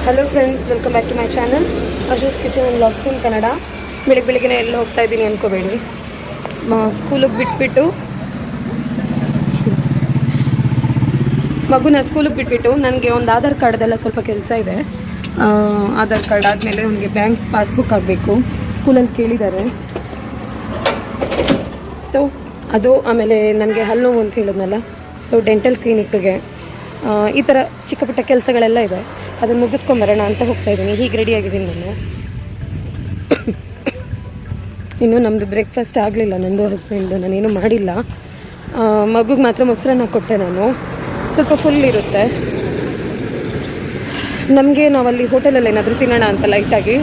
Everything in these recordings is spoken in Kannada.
Hello friends, welcome back to my channel ಅಶೋಸ್ kitchen and vlogs in Kannada. ಬೆಳಿಗ್ಗೆ ಎಲ್ಲಿ ಹೋಗ್ತಾ ಇದ್ದೀನಿ ಅಂದ್ಕೋಬೇಡಿ. ಸ್ಕೂಲಿಗೆ ಬಿಟ್ಬಿಟ್ಟು ಮಗುನ ಸ್ಕೂಲಿಗೆ ಬಿಟ್ಬಿಟ್ಟು ನನಗೆ ಒಂದು ಆಧಾರ್ ಕಾರ್ಡ್ದೆಲ್ಲ ಸ್ವಲ್ಪ ಕೆಲಸ ಇದೆ. ಆಧಾರ್ ಕಾರ್ಡ್ ಆದಮೇಲೆ ನನಗೆ ಬ್ಯಾಂಕ್ ಪಾಸ್ಬುಕ್ ಆಗಬೇಕು. ಸ್ಕೂಲಲ್ಲಿ ಕೇಳಿದ್ದಾರೆ. ಸೊ ಅದು ಆಮೇಲೆ ನನಗೆ ಹಲ್ಲು ನೋವು ಅಂತ ಹೇಳಿದ್ನಲ್ಲ, ಸೊ ಡೆಂಟಲ್ ಕ್ಲಿನಿಕ್ಗೆ ಈ ಥರ ಚಿಕ್ಕ ಪುಟ್ಟ ಕೆಲಸಗಳೆಲ್ಲ ಇದೆ. ಅದನ್ನು ಮುಗಿಸ್ಕೊಂಬರೋಣ ಅಂತ ಹೋಗ್ತಾಯಿದ್ದೀನಿ. ಹೀಗೆ ರೆಡಿಯಾಗಿದ್ದೀನಿ ನಾನು. ಇನ್ನೂ ನಮ್ಮದು ಬ್ರೇಕ್ಫಾಸ್ಟ್ ಆಗಲಿಲ್ಲ, ನಂದು ಹಸ್ಬೆಂಡು. ನಾನೇನು ಮಾಡಿಲ್ಲ. ಮಗುಗೆ ಮಾತ್ರ ಮೊಸರನ್ನ ಕೊಟ್ಟೆ ನಾನು. ಸ್ವಲ್ಪ ಫುಲ್ ಇರುತ್ತೆ. ನಮಗೆ ನಾವಲ್ಲಿ ಹೋಟೆಲಲ್ಲಿ ಏನಾದರೂ ತಿನ್ನೋಣ ಅಂತ ಲೈಟಾಗಿ.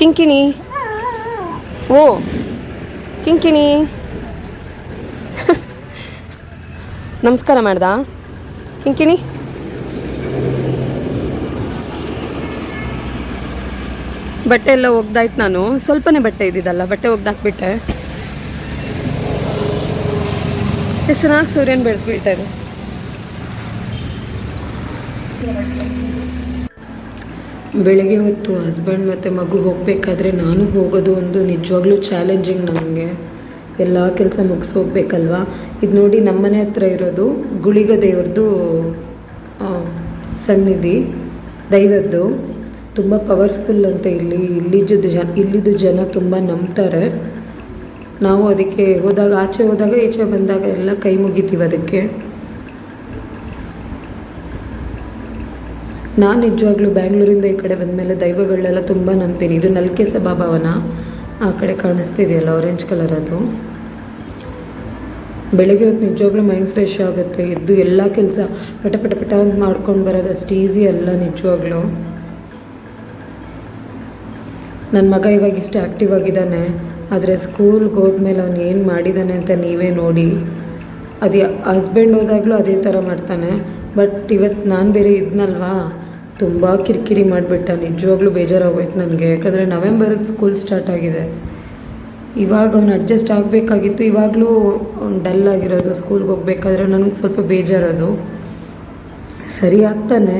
ಕಿಂಕಿಣಿ, ಓ ಕಿಂಕಿಣಿ ನಮಸ್ಕಾರ ಮಾಡ್ದಾ ಕಿಂಕಿಣಿ? ಬಟ್ಟೆ ಎಲ್ಲ ಒಗ್ದಾಯ್ತು. ನಾನು ಸ್ವಲ್ಪನೇ ಬಟ್ಟೆ ಇದ್ದಿದ್ದಲ್ಲ, ಬಟ್ಟೆ ಒಗ್ದಾಕ್ಬಿಟ್ಟೆ. ಎಷ್ಟು ಚೆನ್ನಾಗಿ ಸೂರ್ಯನ ಬೆಳಕು ಬೀಳ್ತಾ ಇದೆ. ಬೆಳಗ್ಗೆ ಹೊತ್ತು ಹಸ್ಬೆಂಡ್ ಮತ್ತು ಮಗು ಹೋಗಬೇಕಾದ್ರೆ ನಾನು ಹೋಗೋದು ಒಂದು ನಿಜವಾಗ್ಲೂ ಚಾಲೆಂಜಿಂಗ್. ನಮಗೆ ಎಲ್ಲ ಕೆಲಸ ಮುಗಿಸಿ ಹೋಗ್ಬೇಕಲ್ವ. ಇದು ನೋಡಿ, ನಮ್ಮನೆ ಹತ್ರ ಇರೋದು ಗುಳಿಗ ದೇವ್ರದ್ದು ಸನ್ನಿಧಿ, ದೈವದ್ದು. ತುಂಬ ಪವರ್ಫುಲ್ ಅಂತ ಇಲ್ಲಿದ್ದು ಜನ ತುಂಬ ನಂಬ್ತಾರೆ. ನಾವು ಅದಕ್ಕೆ ಹೋದಾಗ, ಆಚೆ ಹೋದಾಗ, ಈಚೆ ಬಂದಾಗ ಎಲ್ಲ ಕೈ ಮುಗಿತೀವಿ ಅದಕ್ಕೆ. ನಾನು ನಿಜವಾಗ್ಲೂ ಬ್ಯಾಂಗ್ಳೂರಿಂದ ಈ ಕಡೆ ಬಂದಮೇಲೆ ದೈವಗಳನ್ನೆಲ್ಲ ತುಂಬ ನಂಬ್ತೀನಿ. ಇದು ನಲ್ಕೆ ಸಭಾಭವನ, ಆ ಕಡೆ ಕಾಣಿಸ್ತಿದೆಯಲ್ಲ ಆರೆಂಜ್ ಕಲರ್, ಅದು. ಬೆಳಗ್ಗೆ ಹೊತ್ತು ನಿಜವಾಗ್ಲೂ ಮೈಂಡ್ ಫ್ರೆಶ್ ಆಗುತ್ತೆ. ಎದ್ದು ಎಲ್ಲ ಕೆಲಸ ಪಟ ಪಟ ಪಟ ಅಂತ ಮಾಡ್ಕೊಂಡು ಬರೋದು ಅಷ್ಟು ಈಸಿ ಅಲ್ಲ ನಿಜವಾಗ್ಲೂ. ನನ್ನ ಮಗ ಇವಾಗ ಇಷ್ಟು ಆ್ಯಕ್ಟಿವ್ ಆಗಿದ್ದಾನೆ, ಆದರೆ ಸ್ಕೂಲ್ಗೆ ಹೋದ್ಮೇಲೆ ಅವನು ಏನು ಮಾಡಿದ್ದಾನೆ ಅಂತ ನೀವೇ ನೋಡಿ. ಅದು ಹಸ್ಬೆಂಡ್ ಹೋದಾಗಲೂ ಅದೇ ಥರ ಮಾಡ್ತಾನೆ. ಬಟ್ ಇವತ್ತು ನಾನು ಬೇರೆ ಇದ್ನಲ್ವಾ, ತುಂಬ ಕಿರಿಕಿರಿ ಮಾಡಿಬಿಟ್ಟ. ನಿಜವಾಗ್ಲೂ ಬೇಜಾರಾಗೋಯ್ತು ನನಗೆ. ಯಾಕಂದರೆ ನವೆಂಬರ್ಗೆ ಸ್ಕೂಲ್ ಸ್ಟಾರ್ಟ್ ಆಗಿದೆ. ಇವಾಗ ಅವ್ನು ಅಡ್ಜಸ್ಟ್ ಆಗಬೇಕಾಗಿತ್ತು. ಇವಾಗಲೂ ಅವ್ನು ಡಲ್ ಆಗಿರೋದು. ಸ್ಕೂಲ್ಗೆ ಹೋಗ್ಬೇಕಾದ್ರೆ ನನಗೆ ಸ್ವಲ್ಪ ಬೇಜಾರದು. ಸರಿ ಆಗ್ತಾನೆ.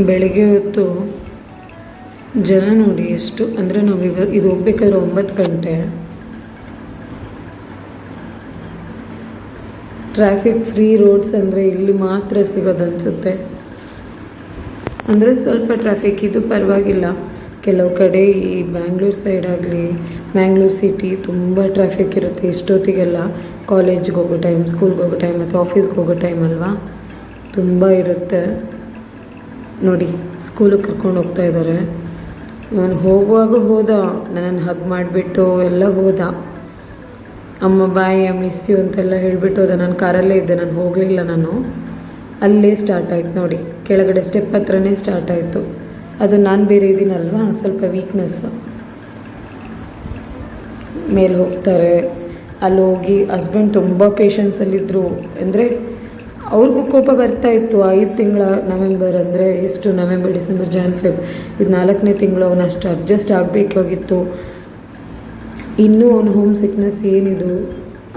ಬೆಳಗ್ಗೆ ಹೊತ್ತು ಜನ ನೋಡಿ ಎಷ್ಟು ಅಂದರೆ, ನಾವು ಇದು ಹೋಗ್ಬೇಕಾದ್ರೆ 9 ಗಂಟೆ. ಟ್ರಾಫಿಕ್ ಫ್ರೀ ರೋಡ್ಸ್ ಅಂದರೆ ಇಲ್ಲಿ ಮಾತ್ರ ಸಿಗೋದು ಅನಿಸುತ್ತೆ. ಅಂದರೆ ಸ್ವಲ್ಪ ಟ್ರಾಫಿಕ್, ಇದು ಪರವಾಗಿಲ್ಲ. ಕೆಲವು ಕಡೆ ಈ ಬ್ಯಾಂಗ್ಳೂರು ಸೈಡ್ ಆಗಲಿ, ಮ್ಯಾಂಗ್ಳೂರು ಸಿಟಿ ತುಂಬ ಟ್ರಾಫಿಕ್ ಇರುತ್ತೆ ಇಷ್ಟೊತ್ತಿಗೆಲ್ಲ. ಕಾಲೇಜ್ಗೆ ಹೋಗೋ ಟೈಮ್, ಸ್ಕೂಲ್ಗೆ ಹೋಗೋ ಟೈಮ್ ಮತ್ತು ಆಫೀಸ್ಗೆ ಹೋಗೋ ಟೈಮ್ ಅಲ್ವಾ, ತುಂಬ ಇರುತ್ತೆ. ನೋಡಿ, ಸ್ಕೂಲಿಗೆ ಕರ್ಕೊಂಡು ಹೋಗ್ತಾ ಇದ್ದಾರೆ. ಇವನು ಹೋಗುವಾಗ ಹೋದ, ನನ್ನನ್ನು ಹಗ್ ಮಾಡಿಬಿಟ್ಟು ಎಲ್ಲ ಹೋದ. ಅಮ್ಮ ಬಾಯ್, ಮಿಸ್ ಯು ಅಂತೆಲ್ಲ ಹೇಳಿಬಿಟ್ಟು ಹೋದ. ನಾನು ಕಾರಲ್ಲೇ ಇದ್ದೆ, ನಾನು ಹೋಗಲಿಲ್ಲ. ನಾನು ಅಲ್ಲೇ ಸ್ಟಾರ್ಟ್ ಆಯ್ತು ನೋಡಿ, ಕೆಳಗಡೆ ಸ್ಟೆಪ್ ಹತ್ರನೇ ಸ್ಟಾರ್ಟ್ ಆಯಿತು. ಅದು ನಾನು ಬೇರೆ ಇದ್ದೀನಲ್ವಾ, ಸ್ವಲ್ಪ ವೀಕ್ನೆಸ್ಸು. ಮೇಲೆ ಹೋಗ್ತಾರೆ. ಅಲ್ಲಿ ಹೋಗಿ ಹಸ್ಬೆಂಡ್ ತುಂಬ ಪೇಷನ್ಸಲ್ಲಿದ್ದರು. ಅಂದರೆ ಅವ್ರಿಗೂ ಕೋಪ ಬರ್ತಾಯಿತ್ತು. 5 ತಿಂಗಳ ನವೆಂಬರ್ ಅಂದರೆ ಎಷ್ಟು, ನವೆಂಬರ್, ಡಿಸೆಂಬರ್, ಜಾನ್, ಫೆಬ್, ಇದು 4ನೇ ತಿಂಗಳು. ಅವನು ಅಷ್ಟು ಅಡ್ಜಸ್ಟ್ ಆಗಬೇಕಾಗಿತ್ತು. ಇನ್ನೂ ಅವನು ಹೋಮ್ ಸಿಕ್ನೆಸ್ ಏನಿದು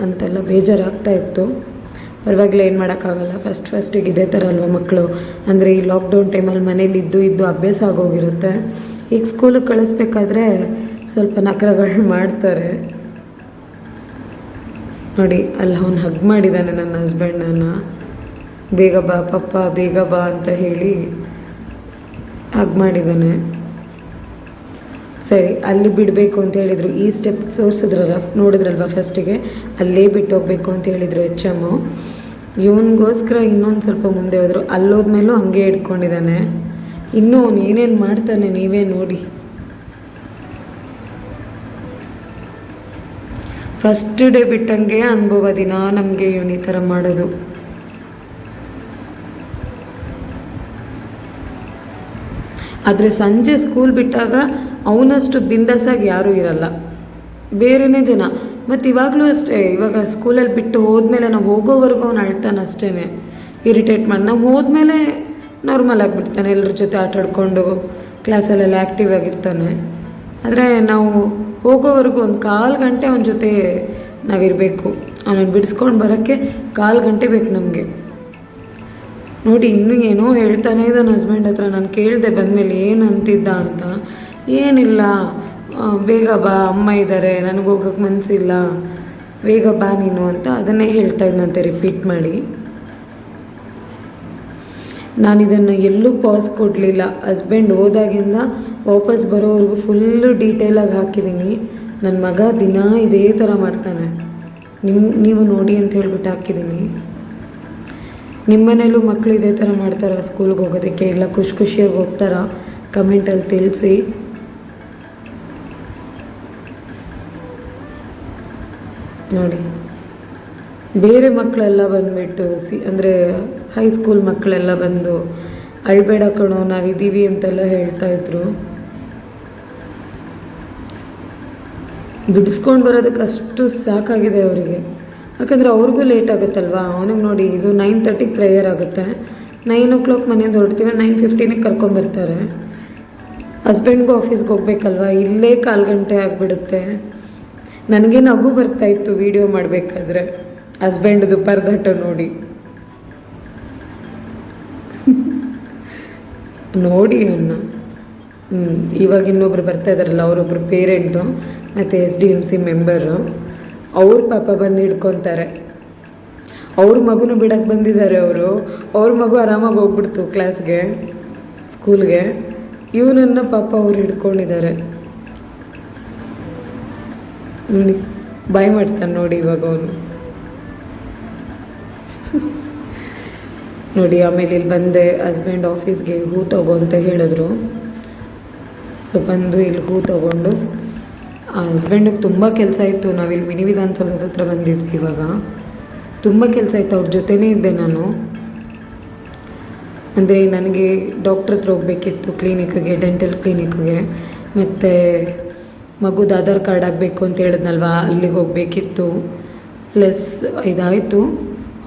ಅಂತೆಲ್ಲ ಬೇಜಾರಾಗ್ತಾಯಿತ್ತು. ಪರವಾಗಿಲ್ಲ, ಏನು ಮಾಡೋಕ್ಕಾಗಲ್ಲ. ಫಸ್ಟಿಗೆ ಇದೇ ಥರ ಅಲ್ವ ಮಕ್ಕಳು. ಅಂದರೆ ಈ ಲಾಕ್ಡೌನ್ ಟೈಮಲ್ಲಿ ಮನೇಲಿ ಇದ್ದು ಅಭ್ಯಾಸ ಆಗೋಗಿರುತ್ತೆ. ಈಗ ಸ್ಕೂಲಿಗೆ ಕಳಿಸ್ಬೇಕಾದ್ರೆ ಸ್ವಲ್ಪ ನಖರಗಳು ಮಾಡ್ತಾರೆ. ನೋಡಿ, ಅಲ್ಲಿ ಅವನು ಹಗ್ ಮಾಡಿದ್ದಾನೆ ನನ್ನ ಹಸ್ಬೆಂಡನ್ನು. ಬೇಗ ಬಾ ಪಪ್ಪ, ಬೇಗ ಬಾ ಅಂತ ಹೇಳಿ ಹಗ್ ಮಾಡಿದ್ದಾನೆ. ಸರಿ, ಅಲ್ಲಿ ಬಿಡಬೇಕು ಅಂತ ಹೇಳಿದರು. ಈ ಸ್ಟೆಪ್ ನೋಡಿದ್ರಲ್ವ ಫಸ್ಟಿಗೆ, ಅಲ್ಲೇ ಬಿಟ್ಟು ಹೋಗಬೇಕು ಅಂತ ಹೇಳಿದರು HM. ಇವನಿಗೋಸ್ಕರ ಇನ್ನೊಂದು ಸ್ವಲ್ಪ ಮುಂದೆ ಹೋದರು. ಅಲ್ಲೋದ್ಮೇಲೂ ಹಾಗೆ ಇಟ್ಕೊಂಡಿದ್ದಾನೆ. ಇನ್ನೂ ಅವನು ಏನೇನು ಮಾಡ್ತಾನೆ ನೀವೇ ನೋಡಿ. ಫಸ್ಟ್ ಡೇ ಬಿಟ್ಟಂಗೆ ಅನುಭವ ದಿನ ನಮಗೆ ಇವನು ಈ ಥರ ಮಾಡೋದು. ಆದರೆ ಸಂಜೆ ಸ್ಕೂಲ್ ಬಿಟ್ಟಾಗ ಅವನಷ್ಟು ಬಿಂದಾಸಾಗಿ ಯಾರೂ ಇರಲ್ಲ. ಬೇರೆಯೇ ಜನ. ಮತ್ತು ಇವಾಗಲೂ ಅಷ್ಟೇ, ಇವಾಗ ಸ್ಕೂಲಲ್ಲಿ ಬಿಟ್ಟು ಹೋದ್ಮೇಲೆ ನಾವು ಹೋಗೋವರೆಗೂ ಅವ್ನು ಅಳ್ತಾನೆ ಅಷ್ಟೇ, ಇರಿಟೇಟ್ ಮಾಡಿ. ನಾವು ಹೋದ್ಮೇಲೆ ನಾರ್ಮಲ್ ಆಗಿಬಿಡ್ತಾನೆ, ಎಲ್ಲರ ಜೊತೆ ಆಟ ಆಡ್ಕೊಂಡು ಕ್ಲಾಸಲ್ಲೆಲ್ಲ ಆ್ಯಕ್ಟಿವ್ ಆಗಿರ್ತಾನೆ. ಆದರೆ ನಾವು ಹೋಗೋವರೆಗೂ ಒಂದು 1/4 ಗಂಟೆ ಅವನ ಜೊತೆ ನಾವಿರಬೇಕು. ಅವನನ್ನು ಬಿಡಿಸ್ಕೊಂಡು ಬರೋಕ್ಕೆ 1/4 ಗಂಟೆ ಬೇಕು ನಮಗೆ. ನೋಡಿ ಇನ್ನೂ ಏನೋ ಹೇಳ್ತಾನೆ ಇದ್ದಾನೆ ಹಸ್ಬೆಂಡ್ ಹತ್ರ. ನಾನು ಕೇಳಿದೆ ಬಂದಮೇಲೆ ಏನು ಅಂತಿದ್ದ ಅಂತ. ಏನಿಲ್ಲ, ಬೇಗ ಬಾ, ಅಮ್ಮ ಇದ್ದಾರೆ, ನನಗೆ ಹೋಗೋಕ್ಕೆ ಮನಸ್ಸಿಲ್ಲ, ಬೇಗ ಬಾ ನೀನು ಅಂತ ಅದನ್ನೇ ಹೇಳ್ತಾ ಇದ್ದಂತೆ ರಿಪೀಟ್ ಮಾಡಿ. ನಾನಿದನ್ನು ಎಲ್ಲೂ ಪಾಸ್ ಕೊಡಲಿಲ್ಲ. ಹಸ್ಬೆಂಡ್ ಹೋದಾಗಿಂದ ವಾಪಸ್ ಬರೋವರೆಗೂ ಫುಲ್ಲು ಡೀಟೇಲಾಗಿ ಹಾಕಿದ್ದೀನಿ. ನನ್ನ ಮಗ ದಿನ ಇದೇ ಥರ ಮಾಡ್ತಾನೆ, ನೀವು ನೋಡಿ ಅಂತ ಹೇಳ್ಬಿಟ್ಟು ಹಾಕಿದ್ದೀನಿ. ನಿಮ್ಮ ಮನೇಲೂ ಮಕ್ಕಳು ಇದೇ ಥರ ಮಾಡ್ತಾರಾ ಸ್ಕೂಲ್ಗೆ ಹೋಗೋದಕ್ಕೆ? ಇಲ್ಲ ಖುಷಿಯಾಗಿ ಹೋಗ್ತಾರಾ? ಕಮೆಂಟಲ್ಲಿ ತಿಳಿಸಿ. ನೋಡಿ ಬೇರೆ ಮಕ್ಕಳೆಲ್ಲ ಬಂದುಬಿಟ್ಟು ಅಂದರೆ ಹೈಸ್ಕೂಲ್ ಮಕ್ಕಳೆಲ್ಲ ಬಂದು ಅಳ್ಬೇಡ ಕಣೋ ನಾವಿದ್ದೀವಿ ಅಂತೆಲ್ಲ ಹೇಳ್ತಾಯಿದ್ರು. ಬಿಡಿಸ್ಕೊಂಡು ಬರೋದಕ್ಕೆ ಅಷ್ಟು ಸಾಕಾಗಿದೆ ಅವರಿಗೆ. ಯಾಕಂದರೆ ಅವ್ರಿಗೂ ಲೇಟ್ ಆಗುತ್ತಲ್ವಾ. ಅವನಿಗೆ ನೋಡಿ ಇದು 9:30 ಪ್ರೇಯರ್ ಆಗುತ್ತೆ, 9 o'clock ಮನೆಯಿಂದ ಹೊರಡ್ತೀವಿ, 9:15 ಕರ್ಕೊಂಬರ್ತಾರೆ. ಹಸ್ಬೆಂಡ್ಗೂ ಆಫೀಸ್ಗೆ ಹೋಗ್ಬೇಕಲ್ವ, ಇಲ್ಲೇ 1/4 ಗಂಟೆ ಆಗಿಬಿಡುತ್ತೆ. ನನಗೆ ನಗು ಬರ್ತಾಯಿತ್ತು ವಿಡಿಯೋ ಮಾಡಬೇಕಾದ್ರೆ ಹಸ್ಬೆಂಡ್ದು ಪರದಾಟ ನೋಡಿ. ನೋಡಿ ಅವನ್ನ. ಇವಾಗ ಇನ್ನೊಬ್ರು ಬರ್ತಾ ಇದ್ದಾರಲ್ಲ, ಅವರೊಬ್ಬರು ಪೇರೆಂಟು ಮತ್ತು SDMC ಮೆಂಬರು, ಅವ್ರ ಪಾಪ ಬಂದು ಹಿಡ್ಕೊತಾರೆ. ಅವ್ರ ಮಗುನೂ ಬಿಡಕ್ಕೆ ಬಂದಿದ್ದಾರೆ ಅವರು. ಅವ್ರ ಮಗು ಆರಾಮಾಗಿ ಹೋಗ್ಬಿಡ್ತು ಕ್ಲಾಸ್ಗೆ, ಸ್ಕೂಲ್ಗೆ. ಇವನನ್ನು ಪಾಪ ಅವ್ರು ಹಿಡ್ಕೊಂಡಿದ್ದಾರೆ ನೋಡಿ. ಬಾಯ್ ಮಾಡ್ತಾನೆ ನೋಡಿ ಇವಾಗ ಅವನು. ನೋಡಿ ಆಮೇಲೆ ಇಲ್ಲಿ ಬಂದೆ, ಹಸ್ಬೆಂಡ್ ಆಫೀಸ್ಗೆ ಹೂ ತಗೋ ಅಂತ ಹೇಳಿದ್ರು. ಸೊ ಬಂದು ಇಲ್ಲಿ ಹೂ ತೊಗೊಂಡು, ಹಸ್ಬೆಂಡಿಗೆ ತುಂಬ ಕೆಲಸ ಇತ್ತು. ನಾವಿಲ್ಲಿ ಮಿನಿ ವಿಧಾನಸೌಧದ ಹತ್ರ ಬಂದಿದ್ವಿ. ಇವಾಗ ತುಂಬ ಕೆಲಸ ಇತ್ತು, ಅವ್ರ ಜೊತೆನೇ ಇದ್ದೆ ನಾನು. ಅಂದರೆ ನನಗೆ ಡಾಕ್ಟ್ರ್ ಹತ್ರ ಹೋಗ್ಬೇಕಿತ್ತು, ಕ್ಲಿನಿಕ್ಗೆ, ಡೆಂಟಲ್ ಕ್ಲಿನಿಕ್ಗೆ. ಮತ್ತು ಮಗುದು ಆಧಾರ್ ಕಾರ್ಡ್ ಆಗಬೇಕು ಅಂತ ಹೇಳಿದ್ನಲ್ವ, ಅಲ್ಲಿಗೆ ಹೋಗಬೇಕಿತ್ತು. ಪ್ಲಸ್ ಇದಾಯಿತು.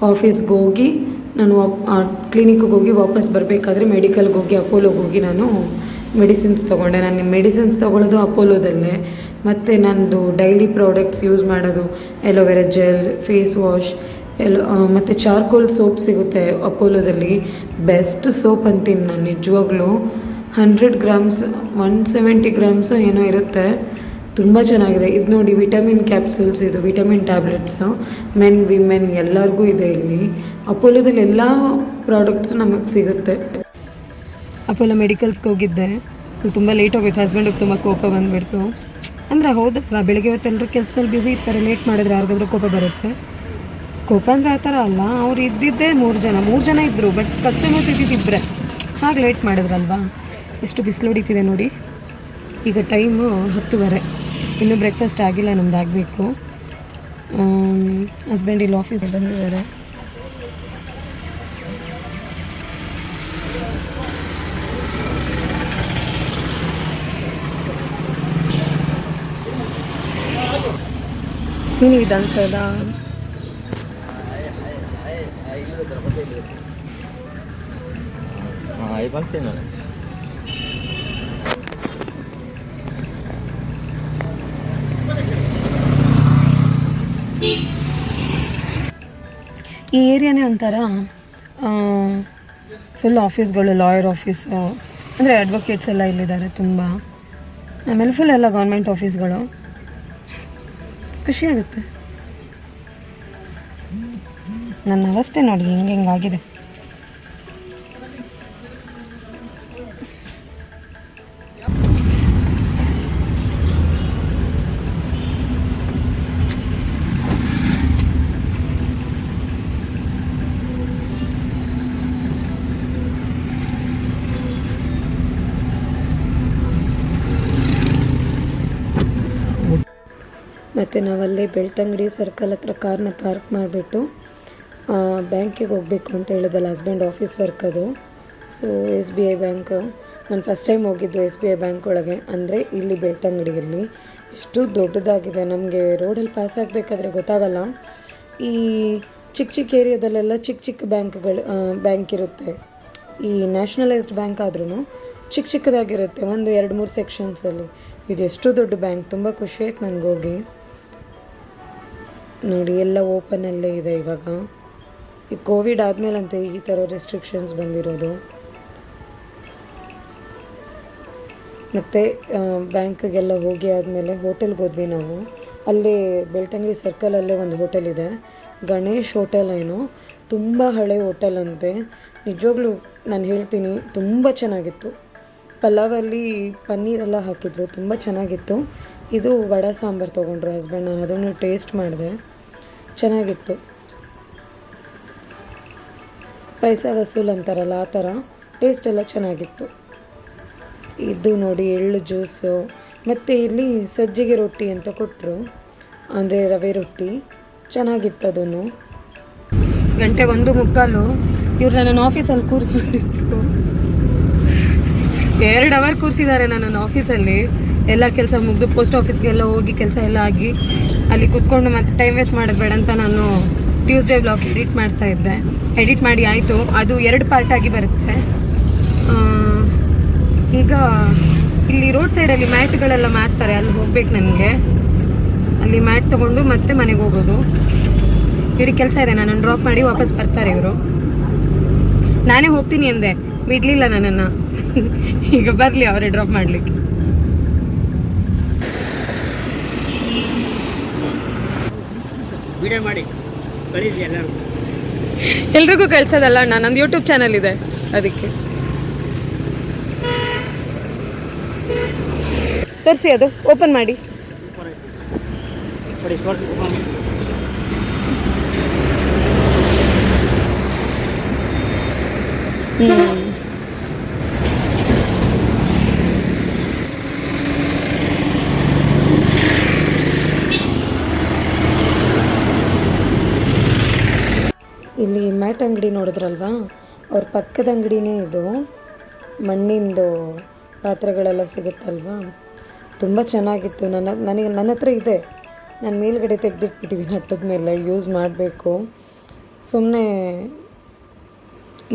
ಆಫೀಸ್ಗೆ ಹೋಗಿ ನಾನು ಕ್ಲಿನಿಕ್ಗೆ ಹೋಗಿ ವಾಪಸ್ ಬರಬೇಕಾದ್ರೆ ಮೆಡಿಕಲ್ಗೆ ಹೋಗಿ ಅಪೋಲೋಗೆ ಹೋಗಿ ನಾನು ಮೆಡಿಸಿನ್ಸ್ ತೊಗೊಂಡೆ. ನಾನು ಮೆಡಿಸಿನ್ಸ್ ತೊಗೊಳ್ಳೋದು ಅಪೋಲೋದಲ್ಲೇ. ಮತ್ತು ನನ್ನದು ಡೈಲಿ ಪ್ರಾಡಕ್ಟ್ಸ್ ಯೂಸ್ ಮಾಡೋದು ಎಲೋವೆರಾ ಜೆಲ್, ಫೇಸ್ ವಾಶ್ ಮತ್ತು ಚಾರ್ಕೋಲ್ ಸೋಪ್ ಸಿಗುತ್ತೆ ಅಪೋಲೋದಲ್ಲಿ. ಬೆಸ್ಟ್ ಸೋಪ್ ಅಂತೀನಿ ನಾನು ನಿಜವಾಗ್ಲೂ. 100 ಗ್ರಾಮ್ಸ್ 170 ಗ್ರಾಮ್ಸು ಏನೋ ಇರುತ್ತೆ, ತುಂಬ ಚೆನ್ನಾಗಿದೆ. ಇದು ನೋಡಿ ವಿಟಮಿನ್ ಕ್ಯಾಪ್ಸೂಲ್ಸ್, ಇದು ವಿಟಮಿನ್ ಟ್ಯಾಬ್ಲೆಟ್ಸು, ಮೆನ್ ವಿಮೆನ್ ಎಲ್ಲರಿಗೂ ಇದೆ ಇಲ್ಲಿ. ಅಪೋಲೋದಲ್ಲಿ ಎಲ್ಲ ಪ್ರಾಡಕ್ಟ್ಸು ನಮಗೆ ಸಿಗುತ್ತೆ. ಅಪೋಲೋ ಮೆಡಿಕಲ್ಸ್ಗೆ ಹೋಗಿದ್ದೆ, ಅಲ್ಲಿ ತುಂಬ ಲೇಟ್ ಹೋಗಿತ್ತು. ಹಸ್ಬೆಂಡಿಗೆ ತುಂಬ ಕೋಪ ಬಂದುಬಿಡ್ತು. ಅಂದರೆ ಹೌದಪ್ಪ, ಬೆಳಗ್ಗೆ ಹೊತ್ತೆಲ್ಲರೂ ಕೆಲಸದಲ್ಲಿ ಬ್ಯುಸಿ ಇರ್ತಾರೆ, ಲೇಟ್ ಮಾಡಿದ್ರೆ ಯಾರಿಗಾದ್ರೂ ಕೋಪ ಬರುತ್ತೆ. ಕೋಪ ಅಂದರೆ ಆ ಥರ ಅಲ್ಲ, ಅವ್ರು ಇದ್ದಿದ್ದೇ 3 ಜನ ಇದ್ದರು, ಬಟ್ ಕಸ್ಟಮರ್ಸ್ ಇದ್ದಿದ್ದಿಬ್ಬರೇ, ಹಾಗೆ ಲೇಟ್ ಮಾಡಿದ್ರಲ್ವಾ. ಎಷ್ಟು ಬಿಸಿಲು ಹೊಡಿತಿದೆ ನೋಡಿ. ಈಗ ಟೈಮು 10:15, ಇನ್ನೂ ಬ್ರೇಕ್ಫಾಸ್ಟ್ ಆಗಿಲ್ಲ, ನಮ್ದು ಆಗಬೇಕು. ಹಸ್ಬೆಂಡ್ ಇಲ್ಲಿ ಆಫೀಸಿಗೆ ಬಂದಿದ್ದಾರೆ. ಮಿನಿ ವಿಧಾನಸೌಧ ಈ ಏರಿಯಾನೇ ಒಂಥರ ಫುಲ್ ಆಫೀಸ್ಗಳು, ಲಾಯರ್ ಆಫೀಸು, ಅಂದರೆ ಅಡ್ವೊಕೇಟ್ಸ್ ಎಲ್ಲ ಇಲ್ಲಿದ್ದಾರೆ ತುಂಬ. ಆಮೇಲೆ ಫುಲ್ ಎಲ್ಲ ಗೌರ್ಮೆಂಟ್ ಆಫೀಸ್ಗಳು. ಖುಷಿಯಾಗುತ್ತೆ. ನನ್ನ ಅವಸ್ಥೆ ನೋಡಿ ಹೆಂಗಾಗಿದೆ. ಮತ್ತು ನಾವಲ್ಲೇ ಬೆಳ್ತಂಗಡಿ ಸರ್ಕಲ್ ಹತ್ರ ಕಾರ್ನ ಪಾರ್ಕ್ ಮಾಡಿಬಿಟ್ಟು ಬ್ಯಾಂಕಿಗೆ ಹೋಗಬೇಕು ಅಂತ ಹೇಳಿದಲ್ಲ, ಹಸ್ಬೆಂಡ್ ಆಫೀಸ್ ವರ್ಕ್ ಅದು. ಸೊ SBI ಬ್ಯಾಂಕು, ನಾನು ಫಸ್ಟ್ ಟೈಮ್ ಹೋಗಿದ್ದು SBI ಬ್ಯಾಂಕ್ ಒಳಗೆ, ಅಂದರೆ ಇಲ್ಲಿ ಬೆಳ್ತಂಗಡಿಯಲ್ಲಿ. ಇಷ್ಟು ದೊಡ್ಡದಾಗಿದೆ. ನಮಗೆ ರೋಡಲ್ಲಿ ಪಾಸ್ ಆಗಬೇಕಾದ್ರೆ ಗೊತ್ತಾಗಲ್ಲ. ಈ ಚಿಕ್ಕ ಚಿಕ್ಕ ಏರಿಯಾದಲ್ಲೆಲ್ಲ ಚಿಕ್ಕ ಚಿಕ್ಕ ಬ್ಯಾಂಕ್ ಇರುತ್ತೆ. ಈ ನ್ಯಾಷನಲೈಸ್ಡ್ ಬ್ಯಾಂಕ್ ಆದ್ರೂ ಚಿಕ್ಕ ಚಿಕ್ಕದಾಗಿರುತ್ತೆ, 1-2-3 ಸೆಕ್ಷನ್ಸಲ್ಲಿ. ಇದು ಎಷ್ಟು ದೊಡ್ಡ ಬ್ಯಾಂಕ್, ತುಂಬ ಖುಷಿ ಆಯ್ತು ನನಗೋಗಿ. ನೋಡಿ ಎಲ್ಲ ಓಪನಲ್ಲೇ ಇದೆ ಇವಾಗ. ಈ ಕೋವಿಡ್ ಆದಮೇಲಂತೆ ಈ ಥರ ರೆಸ್ಟ್ರಿಕ್ಷನ್ಸ್ ಬಂದಿರೋದು. ಮತ್ತು ಬ್ಯಾಂಕಿಗೆಲ್ಲ ಹೋಗಿ ಆದಮೇಲೆ ಹೋಟೆಲ್ಗೆ ಹೋದ್ವಿ ನಾವು. ಅಲ್ಲೇ ಬೆಳ್ತಂಗಡಿ ಸರ್ಕಲಲ್ಲೇ ಒಂದು ಹೋಟೆಲ್ ಇದೆ, ಗಣೇಶ್ ಹೋಟೆಲ್ ಏನೋ. ತುಂಬ ಹಳೆ ಹೋಟೆಲ್ ಅಂತೆ. ನಿಜವಾಗ್ಲೂ ನಾನು ಹೇಳ್ತೀನಿ, ತುಂಬ ಚೆನ್ನಾಗಿತ್ತು. ಪಲಾವಲ್ಲಿ ಪನ್ನೀರೆಲ್ಲ ಹಾಕಿದ್ರು, ತುಂಬ ಚೆನ್ನಾಗಿತ್ತು. ಇದು ವಡೆ ಸಾಂಬಾರು ತೊಗೊಂಡ್ರು ಹಸ್ಬೆಂಡ್. ನಾನು ಅದನ್ನು ಟೇಸ್ಟ್ ಮಾಡಿದೆ, ಚೆನ್ನಾಗಿತ್ತು. ಪೈಸಾ ವಸೂಲ್ ಅಂತಾರಲ್ಲ ಆ ಥರ, ಟೇಸ್ಟ್ ಎಲ್ಲ ಚೆನ್ನಾಗಿತ್ತು. ಇದು ನೋಡಿ ಎಳ್ಳು ಜ್ಯೂಸು. ಮತ್ತು ಇಲ್ಲಿ ಸಜ್ಜಿಗೆ ರೊಟ್ಟಿ ಅಂತ ಕೊಟ್ಟರು, ಅಂದರೆ ರವೆ ರೊಟ್ಟಿ, ಚೆನ್ನಾಗಿತ್ತು ಅದನ್ನು. 1:45 ಇವ್ರು ನನ್ನನ್ನು ಆಫೀಸಲ್ಲಿ ಕೂರಿಸ್ಬಿಟ್ಟಿತ್ತು. 2 ಅವರ್ ಕೂರಿಸಿದ್ದಾರೆ ನನ್ನನ್ನು ಆಫೀಸಲ್ಲಿ. ಎಲ್ಲ ಕೆಲಸ ಮುಗಿದು ಪೋಸ್ಟ್ ಆಫೀಸ್ಗೆಲ್ಲ ಹೋಗಿ ಕೆಲಸ ಎಲ್ಲ ಆಗಿ ಅಲ್ಲಿ ಕೂತ್ಕೊಂಡು ಮತ್ತೆ ಟೈಮ್ ವೇಸ್ಟ್ ಮಾಡೋದು ಬೇಡ ಅಂತ ನಾನು ಟ್ಯೂಸ್ಡೇ ಬ್ಲಾಗ್ ಎಡಿಟ್ ಮಾಡ್ತಾ ಇದ್ದೆ. ಎಡಿಟ್ ಮಾಡಿ ಆಯಿತು. ಅದು 2 ಪಾರ್ಟಾಗಿ ಬರುತ್ತೆ. ಈಗ ಇಲ್ಲಿ ರೋಡ್ ಸೈಡಲ್ಲಿ ಮ್ಯಾಟ್ಗಳೆಲ್ಲ ಮಾರ್ತಾರೆ, ಅಲ್ಲಿ ಹೋಗ್ಬೇಕು ನನಗೆ. ಅಲ್ಲಿ ಮ್ಯಾಟ್ ತೊಗೊಂಡು ಮತ್ತೆ ಮನೆಗೆ ಹೋಗೋದು. ಇವ್ರಿಗೆ ಕೆಲಸ ಇದೆ, ನನ್ನನ್ನು ಡ್ರಾಪ್ ಮಾಡಿ ವಾಪಸ್ ಬರ್ತಾರೆ ಇವರು. ನಾನೇ ಹೋಗ್ತೀನಿ ಅಂದೆ, ಬಿಡಲಿಲ್ಲ ನನ್ನನ್ನು. ಈಗ ಬರಲಿ ಅವರೇ ಡ್ರಾಪ್ ಮಾಡಲಿಕ್ಕೆ. ವಿಡಿಯೋ ಮಾಡಿ ಕಳಿಸಿ ಎಲ್ರಿಗೂ ಕಳ್ಸೋದಲ್ಲ ಅಣ್ಣ, ನಂದು ಯೂಟ್ಯೂಬ್ ಚಾನಲ್ ಇದೆ ಅದಕ್ಕೆ. ತರಿಸಿ, ಅದು ಓಪನ್ ಮಾಡಿ. ಇಲ್ಲಿ ಮ್ಯಾಟ್ ಅಂಗಡಿ ನೋಡಿದ್ರಲ್ವಾ, ಅವ್ರ ಪಕ್ಕದ ಅಂಗಡಿನೇ ಇದು. ಮಣ್ಣಿಂದು ಪಾತ್ರೆಗಳೆಲ್ಲ ಸಿಗುತ್ತಲ್ವಾ, ತುಂಬ ಚೆನ್ನಾಗಿತ್ತು. ನನ್ನ ಹತ್ರ ಇದೆ, ನಾನು ಮೇಲ್ಗಡೆ ತೆಗೆದಿಟ್ಬಿಟ್ಟಿದ್ದೀನಿ ಹಟ್ಟದ ಮೇಲೆ, ಯೂಸ್ ಮಾಡಬೇಕು. ಸುಮ್ಮನೆ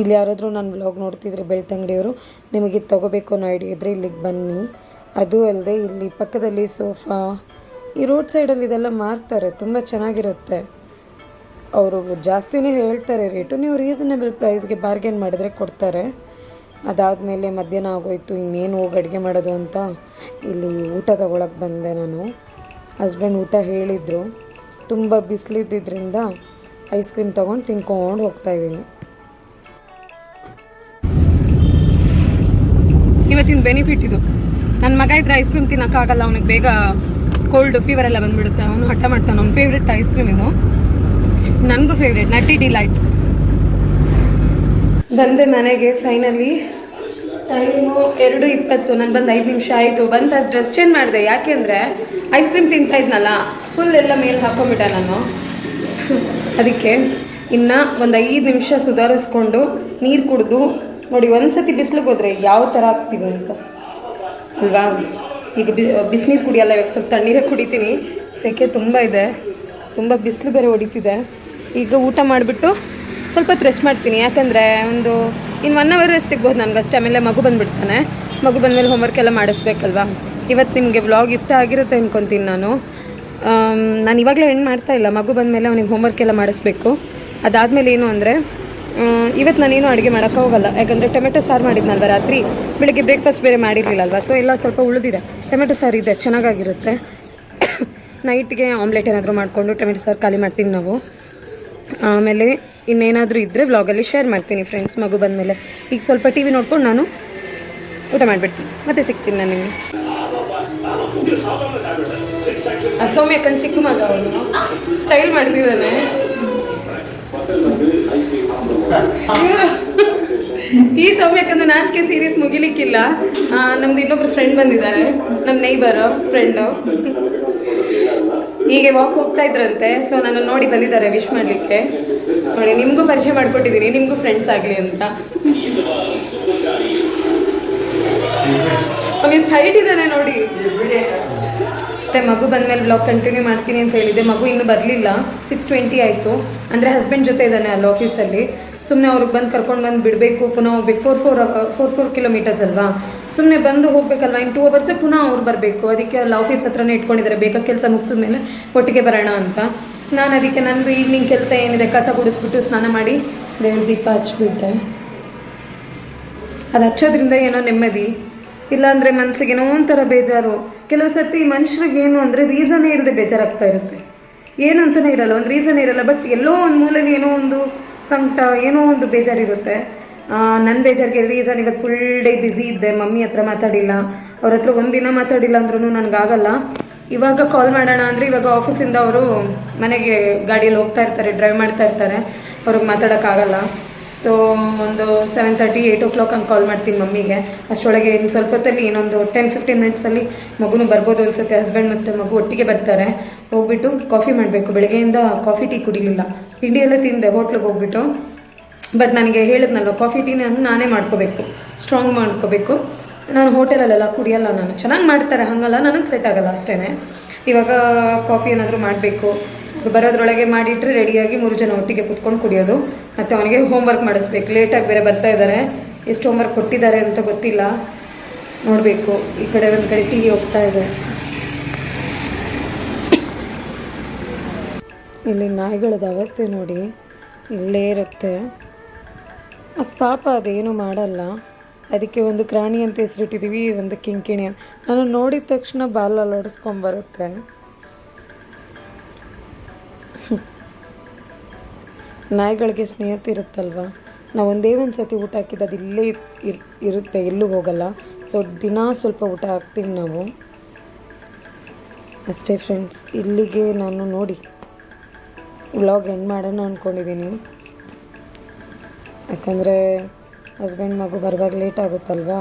ಇಲ್ಲಿ ಯಾರಾದರೂ ನಾನು ವ್ಲಾಗ್ ನೋಡ್ತಿದ್ರೆ ಬೆಳ್ತಂಗಡಿಯವರು, ನಿಮಗೆ ಇದು ತೊಗೋಬೇಕು ಅನ್ನೋ ಐಡಿಯಾ ಇದ್ದರೆ ಇಲ್ಲಿಗೆ ಬನ್ನಿ. ಅದು ಅಲ್ಲದೆ ಇಲ್ಲಿ ಪಕ್ಕದಲ್ಲಿ ಸೋಫಾ, ಈ ರೋಡ್ ಸೈಡಲ್ಲಿ ಇದೆಲ್ಲ ಮಾರ್ತಾರೆ, ತುಂಬ ಚೆನ್ನಾಗಿರುತ್ತೆ. ಅವರು ಜಾಸ್ತಿನೇ ಹೇಳ್ತಾರೆ ರೇಟು, ನೀವು ರೀಸನಬಲ್ ಪ್ರೈಸ್ಗೆ ಬಾರ್ಗೇನ್ ಮಾಡಿದ್ರೆ ಕೊಡ್ತಾರೆ. ಅದಾದಮೇಲೆ ಮಧ್ಯಾಹ್ನ ಆಗೋಯ್ತು, ಇನ್ನೇನು ಹೋಗಿ ಅಡುಗೆ ಮಾಡೋದು ಅಂತ ಇಲ್ಲಿ ಊಟ ತೊಗೊಳಕ್ಕೆ ಬಂದೆ ನಾನು. ಹಸ್ಬೆಂಡ್ ಊಟ ಹೇಳಿದರು, ತುಂಬ ಬಿಸಿಲಿದ್ದರಿಂದ ಐಸ್ ಕ್ರೀಮ್ ತೊಗೊಂಡು ತಿನ್ಕೊಂಡು ಹೋಗ್ತಾಯಿದ್ದೀನಿ. ಇವತ್ತಿನ ಬೆನಿಫಿಟ್ ಇದು. ನನ್ನ ಮಗ ಇದ್ರೆ ಐಸ್ ಕ್ರೀಮ್ ತಿನ್ನೋಕ್ಕಾಗಲ್ಲ, ಅವನಿಗೆ ಬೇಗ ಕೋಲ್ಡ್ ಫೀವರ್ ಎಲ್ಲ ಬಂದುಬಿಡುತ್ತೆ. ಅವನು ಹಠ ಮಾಡ್ತಾನೆ. ಅವ್ನ ಫೇವ್ರೆಟ್ ಐಸ್ ಕ್ರೀಮ್ ಇದು, ನನಗೂ ಫೇವ್ರೆಟ್ ನಟ್ಟಿ ಡಿಲೈಟ್. ಬಂದೆ ಮನೆಗೆ ಫೈನಲಿ. ಟೈಮು 2:20. ನಾನು ಬಂದು 5 ನಿಮಿಷ ಆಯಿತು. ಬಂದು ಫಸ್ಟ್ ಡ್ರೆಸ್ ಚೇಂಜ್ ಮಾಡಿದೆ, ಯಾಕೆ ಅಂದರೆ ಐಸ್ ಕ್ರೀಮ್ ತಿಂತಾ ಇದ್ನಲ್ಲ, ಫುಲ್ ಎಲ್ಲ ಮೇಲೆ ಹಾಕೊಂಬಿಟ್ಟೆ ನಾನು. ಅದಕ್ಕೆ ಇನ್ನು ಒಂದು 5 ನಿಮಿಷ ಸುಧಾರಿಸ್ಕೊಂಡು ನೀರು ಕುಡಿದು ನೋಡಿ, ಒಂದು ಸತಿ ಬಿಸಿಲಿಗೆ ಹೋದರೆ ಯಾವ ಥರ ಆಗ್ತೀವಿ ಅಂತ ಅಲ್ವಾ. ಈಗ ಬಿಸಿನೀರು ಕುಡಿಯಲ್ಲ, ಇವಾಗ ಸ್ವಲ್ಪ ತಣ್ಣೀರೇ ಕುಡಿತೀನಿ. ಸೆಕೆ ತುಂಬ ಇದೆ, ತುಂಬ ಬಿಸಿಲು ಬೇರೆ ಹೊಡಿತಿದೆ. ಈಗ ಊಟ ಮಾಡಿಬಿಟ್ಟು ಸ್ವಲ್ಪ ಹೊತ್ತು ರೆಸ್ಟ್ ಮಾಡ್ತೀನಿ, ಯಾಕಂದರೆ ಇನ್ನು 1 ಅವರ್ ರೆಸ್ಟ್ ಸಿಗ್ಬೋದು ನನಗಷ್ಟೇ. ಆಮೇಲೆ ಮಗು ಬಂದುಬಿಡ್ತಾನೆ. ಮಗು ಬಂದಮೇಲೆ ಹೋಮ್ವರ್ಕ್ ಎಲ್ಲ ಮಾಡಿಸ್ಬೇಕಲ್ವಾ. ಇವತ್ತು ನಿಮಗೆ ವ್ಲಾಗ್ ಇಷ್ಟ ಆಗಿರುತ್ತೆ ಅಂದ್ಕೊತೀನಿ ನಾನು ಇವಾಗಲೇ ಎಂಡ್ ಮಾಡ್ತಾಯಿಲ್ಲ. ಮಗು ಬಂದಮೇಲೆ ಅವನಿಗೆ ಹೋಮ್ವರ್ಕ್ ಎಲ್ಲ ಮಾಡಿಸ್ಬೇಕು. ಅದಾದಮೇಲೆ ಏನು ಅಂದರೆ ಇವತ್ತು ನಾನೇನು ಅಡುಗೆ ಮಾಡೋಕ್ಕೆ ಹೋಗಲ್ಲ, ಯಾಕಂದರೆ ಟೊಮೆಟೊ ಸಾರು ಮಾಡಿದ್ನಲ್ವ ರಾತ್ರಿ. ಬೆಳಗ್ಗೆ ಬ್ರೇಕ್ಫಾಸ್ಟ್ ಬೇರೆ ಮಾಡಿರಲಿಲ್ಲಲ್ವ, ಸೊ ಎಲ್ಲ ಸ್ವಲ್ಪ ಉಳಿದಿದೆ. ಟೊಮೆಟೊ ಸಾರು ಇದೆ, ಚೆನ್ನಾಗಾಗಿರುತ್ತೆ. ನೈಟ್ಗೆ ಆಮ್ಲೆಟ್ ಏನಾದರೂ ಮಾಡಿಕೊಂಡು ಟೊಮೆಟೊ ಸಾರು ಖಾಲಿ ಮಾಡ್ತೀವಿ ನಾವು. ಆಮೇಲೆ ಇನ್ನೇನಾದರೂ ಇದ್ದರೆ ವ್ಲಾಗಲ್ಲಿ ಶೇರ್ ಮಾಡ್ತೀನಿ ಫ್ರೆಂಡ್ಸ್, ಮಗು ಬಂದಮೇಲೆ. ಈಗ ಸ್ವಲ್ಪ ಟಿ ವಿ ನೋಡ್ಕೊಂಡು ನಾನು ಊಟ ಮಾಡಿಬಿಡ್ತೀನಿ, ಮತ್ತೆ ಸಿಗ್ತೀನಿ ನಾನು ನಿಮಗೆ. ಅದು ಸೌಮ್ಯಕ್ಕನ ಚಿಕ್ಕ ಮಗ, ಅವನು ಸ್ಟೈಲ್ ಮಾಡ್ತಿದ್ದಾನೆ. ಈ ಸೌಮ್ಯಕ್ಕಂದು ನಾಚಿಕೆ ಸೀರೀಸ್ ಮುಗಿಲಿಕ್ಕಿಲ್ಲ. ನಮ್ದು ಇನ್ನೊಬ್ರು ಫ್ರೆಂಡ್ ಬಂದಿದ್ದಾರೆ, ನಮ್ಮ ನೇಬರು ಫ್ರೆಂಡು. ಹೀಗೆ ವಾಕ್ ಹೋಗ್ತಾ ಇದ್ರಂತೆ, ಸೊ ನಾನು ನೋಡಿ ಬಂದಿದ್ದಾರೆ ವಿಶ್ ಮಾಡಲಿಕ್ಕೆ. ನೋಡಿ, ನಿಮಗೂ ಪರಿಚಯ ಮಾಡಿಕೊಟ್ಟಿದ್ದೀನಿ, ನಿಮಗೂ ಫ್ರೆಂಡ್ಸ್ ಆಗಲಿ ಅಂತ. ಅವನಿಗೆ ಹೈಟ್ ಇದ್ದಾನೆ ನೋಡಿ. ಮತ್ತು ಮಗು ಬಂದಮೇಲೆ ಬ್ಲಾಗ್ ಕಂಟಿನ್ಯೂ ಮಾಡ್ತೀನಿ ಅಂತ ಹೇಳಿದ್ದೆ. ಮಗು ಇನ್ನೂ ಬರಲಿಲ್ಲ, 6:20 ಆಯಿತು. ಅಂದರೆ ಹಸ್ಬೆಂಡ್ ಜೊತೆ ಇದ್ದಾನೆ ಅಲ್ಲಿ ಆಫೀಸಲ್ಲಿ. ಸುಮ್ಮನೆ ಅವ್ರಿಗೆ ಬಂದು ಕರ್ಕೊಂಡು ಬಂದು ಬಿಡಬೇಕು, ಪುನಃ ಹೋಗ್ಬೇಕು. 4 ಕಿಲೋಮೀಟರ್ಸ್ ಅಲ್ವಾ, ಸುಮ್ಮನೆ ಬಂದು ಹೋಗ್ಬೇಕಲ್ವಾ. ಇನ್ನು 2 ಅವರ್ಸೇ ಪುನಃ ಅವ್ರು ಬರಬೇಕು. ಅದಕ್ಕೆ ಅಲ್ಲಿ ಆಫೀಸ್ ಹತ್ರನೇ ಇಟ್ಕೊಂಡಿದ್ದಾರೆ, ಬೇಗ ಕೆಲಸ ಮುಗಿಸಿದ ಮೇಲೆ ಒಟ್ಟಿಗೆ ಬರೋಣ ಅಂತ. ನಾನು ಅದಕ್ಕೆ ನಂದು ಈವ್ನಿಂಗ್ ಕೆಲಸ ಏನಿದೆ ಕಸ ಗುಡಿಸ್ಬಿಟ್ಟು ಸ್ನಾನ ಮಾಡಿ ದೇವ್ರ ದೀಪ ಹಚ್ಬಿಟ್ಟೆ. ಅದು ಹಚ್ಚೋದ್ರಿಂದ ಏನೋ ನೆಮ್ಮದಿ, ಇಲ್ಲಾಂದರೆ ಮನಸ್ಸಿಗೆ ಏನೋ ಒಂಥರ ಬೇಜಾರು. ಕೆಲವು ಸರ್ತಿ ಮನುಷ್ಯರಿಗೆ ಏನು ಅಂದರೆ ರೀಸನ್ನೇ ಇಲ್ಲದೆ ಬೇಜಾರಾಗ್ತಾ ಇರುತ್ತೆ. ಏನಂತಲೇ ಇರಲ್ಲ, ಒಂದು ರೀಸನ್ ಇರಲ್ಲ, ಬಟ್ ಎಲ್ಲೋ ಒಂದು ಮೂಲೆಯಲ್ಲಿ ಏನೋ ಒಂದು ಸಂಕಟ, ಏನೋ ಒಂದು ಬೇಜಾರಿರುತ್ತೆ. ನನ್ನ ಬೇಜಾರಿಗೆ ರೀಸನ್, ಇವತ್ತು ಫುಲ್ ಡೇ ಬ್ಯುಸಿ ಇದ್ದೆ, ಮಮ್ಮಿ ಹತ್ರ ಮಾತಾಡಿಲ್ಲ, ಅವ್ರ ಹತ್ರ ಒಂದಿನ ಮಾತಾಡಿಲ್ಲ ಅಂದ್ರೂ ನನಗಾಗಲ್ಲ. ಇವಾಗ ಕಾಲ್ ಮಾಡೋಣ ಅಂದರೆ ಇವಾಗ ಆಫೀಸಿಂದ ಅವರು ಮನೆಗೆ ಗಾಡಿಯಲ್ಲಿ ಹೋಗ್ತಾ ಇರ್ತಾರೆ, ಡ್ರೈವ್ ಮಾಡ್ತಾ ಇರ್ತಾರೆ, ಅವ್ರಿಗೆ ಮಾತಾಡೋಕ್ಕಾಗಲ್ಲ. ಸೊ ಒಂದು 7:30, 8 o'clock ಹಂಗೆ ಕಾಲ್ ಮಾಡ್ತೀನಿ ಮಮ್ಮಿಗೆ. ಅಷ್ಟರೊಳಗೆ ಇನ್ನು ಸ್ವಲ್ಪ ಹೊತ್ತಲ್ಲಿ ಇನ್ನೊಂದು 10-15 ಮಿನಿಟ್ಸಲ್ಲಿ ಮಗುನೂ ಬರ್ಬೋದು ಅನಿಸುತ್ತೆ. ಹಸ್ಬೆಂಡ್ ಮತ್ತು ಮಗು ಒಟ್ಟಿಗೆ ಬರ್ತಾರೆ. ಹೋಗ್ಬಿಟ್ಟು ಕಾಫಿ ಮಾಡಬೇಕು. ಬೆಳಗ್ಗೆಯಿಂದ ಕಾಫಿ ಟೀ ಕುಡಿಲಿಲ್ಲ, ತಿಂಡಿ ಎಲ್ಲ ತಿಂದೆ ಹೋಟ್ಲಿಗೆ ಹೋಗ್ಬಿಟ್ಟು. ಬಟ್ ನನಗೆ ಹೇಳಿದ್ನಲ್ವ, ಕಾಫಿ ಟೀನ ನಾನೇ ಮಾಡ್ಕೋಬೇಕು, ಸ್ಟ್ರಾಂಗ್ ಮಾಡ್ಕೋಬೇಕು. ನಾನು ಹೋಟೆಲಲ್ಲೆಲ್ಲ ಕುಡಿಯಲ್ಲ, ನಾನು ಚೆನ್ನಾಗಿ ಮಾಡ್ತಾರೆ ಹಾಗಲ್ಲ, ನನಗೆ ಸೆಟ್ ಆಗೋಲ್ಲ ಅಷ್ಟೇ. ಇವಾಗ ಕಾಫಿ ಏನಾದರೂ ಮಾಡಬೇಕು. ಬರೋದ್ರೊಳಗೆ ಮಾಡಿಟ್ರೆ ರೆಡಿಯಾಗಿ 3 ಜನ ಒಟ್ಟಿಗೆ ಕುತ್ಕೊಂಡು ಕುಡಿಯೋದು. ಮತ್ತು ಅವನಿಗೆ ಹೋಮ್ವರ್ಕ್ ಮಾಡಿಸ್ಬೇಕು, ಲೇಟಾಗಿ ಬೇರೆ ಬರ್ತಾ ಇದ್ದಾರೆ. ಎಷ್ಟು ಹೋಮ್ವರ್ಕ್ ಕೊಟ್ಟಿದ್ದಾರೆ ಅಂತ ಗೊತ್ತಿಲ್ಲ, ನೋಡಬೇಕು. ಈ ಕಡೆ ಒಂದು ಕಡೆ ಟಿ ವಿ ಹೋಗ್ತಾ ಇದೆ. ಇಲ್ಲಿ ನಾಯಿಗಳದ ಅವಸ್ಥೆ ನೋಡಿ, ಇಲ್ಲೇ ಇರುತ್ತೆ. ಅದು ಪಾಪ ಅದೇನು ಮಾಡಲ್ಲ, ಅದಕ್ಕೆ ಒಂದು ಕ್ರಾಣಿ ಅಂತ ಹೆಸರಿಟ್ಟಿದ್ದೀವಿ, ಒಂದು ಕಿಂಕಿಣಿ. ನಾನು ನೋಡಿದ ತಕ್ಷಣ ಬಾಲ್ ಅಲ್ಲಾಡಿಸ್ಕೊಂಬರುತ್ತೆ. ನಾಯಿಗಳಿಗೆ ಸ್ನೇಹಿತ ಇರುತ್ತಲ್ವ, ನಾವು ಒಂದೇ ಒಂದು ಸತಿ ಊಟ ಹಾಕಿದ್ದು ಅದು ಇಲ್ಲೇ ಇರುತ್ತೆ, ಎಲ್ಲೂ ಹೋಗಲ್ಲ. ಸೊ ದಿನ ಸ್ವಲ್ಪ ಊಟ ಹಾಕ್ತೀವಿ ನಾವು ಅಷ್ಟೇ ಫ್ರೆಂಡ್ಸ್. ಇಲ್ಲಿಗೆ ನಾನು ನೋಡಿ ವ್ಲಾಗ್ ಎಂಡ್ ಮಾಡೋಣ ಅಂದ್ಕೊಂಡಿದ್ದೀನಿ. ಯಾಕಂದರೆ ಹಸ್ಬೆಂಡ್ ಮಗು ಬರುವಾಗ ಲೇಟ್ ಆಗುತ್ತಲ್ವಾ,